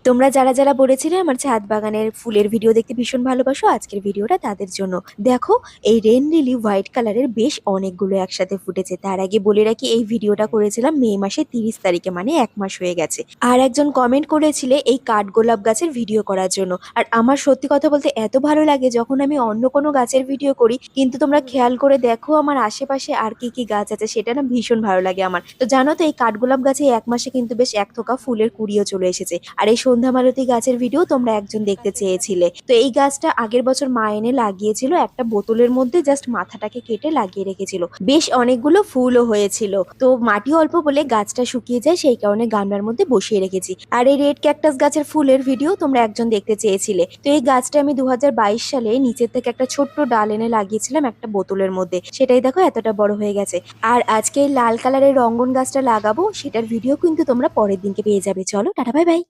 তোমরা যারা যারা বলেছিলে আমার ছাদ বাগানের ফুলের ভিডিও দেখতে ভীষণ ভালোবাসো, আজকের ভিডিওটা তাদের জন্য। দেখো, এই রেন লিলি হোয়াইট কালারের বেশ অনেকগুলো একসাথে ফুটেছে। তার আগে বলে রাখি, এই ভিডিওটা করেছিলাম মে মাসের 30 তারিখে, মানে 1 মাস হয়ে গেছে। আর একজন কমেন্ট করেছিলে এই কাঠগোলাপ গাছের ভিডিও করার জন্য। আর আমার সত্যি কথা বলতে এত ভালো লাগে যখন আমি অন্য কোনো গাছের ভিডিও করি, কিন্তু তোমরা খেয়াল করে দেখো আমার আশেপাশে আর কি কি গাছ আছে, সেটা না ভীষণ ভালো লাগে আমার। তো জানো তো, এই কাঠগোলাপ গাছে 1 মাসে কিন্তু বেশ এক থোকা ফুলের কুড়িও চলে এসেছে। আর এই সন্ধ্যা মালতী গাছের ভিডিও তোমরা একজন দেখতে চেয়েছিলে। তো এই গাছটা আগের বছর মা এনে লাগিয়েছিল একটা বোতলের মধ্যে, জাস্ট মাথাটাকে কেটে লাগিয়ে রেখেছিল। বেশ অনেকগুলো ফুলও হয়েছিল। তো মাটি অল্প বলে গাছটা শুকিয়ে যায়, সেই কারণে গামলার মধ্যে বসিয়ে রেখেছি। আর এই রেড ক্যাকটাস গাছের ফুলের ভিডিও তোমরা একজন দেখতে চেয়েছিলে। তো এই গাছটা আমি 2022 সালে নিচের থেকে একটা ছোট্ট ডাল এনে লাগিয়েছিলাম একটা বোতলের মধ্যে, সেটাই দেখো এতটা বড় হয়ে গেছে। আর আজকে এই লাল কালারের রঙ্গন গাছটা লাগাবো, সেটার ভিডিও কিন্তু তোমরা পরের দিনকে পেয়ে যাবে। চলো টাটা, বাই বাই।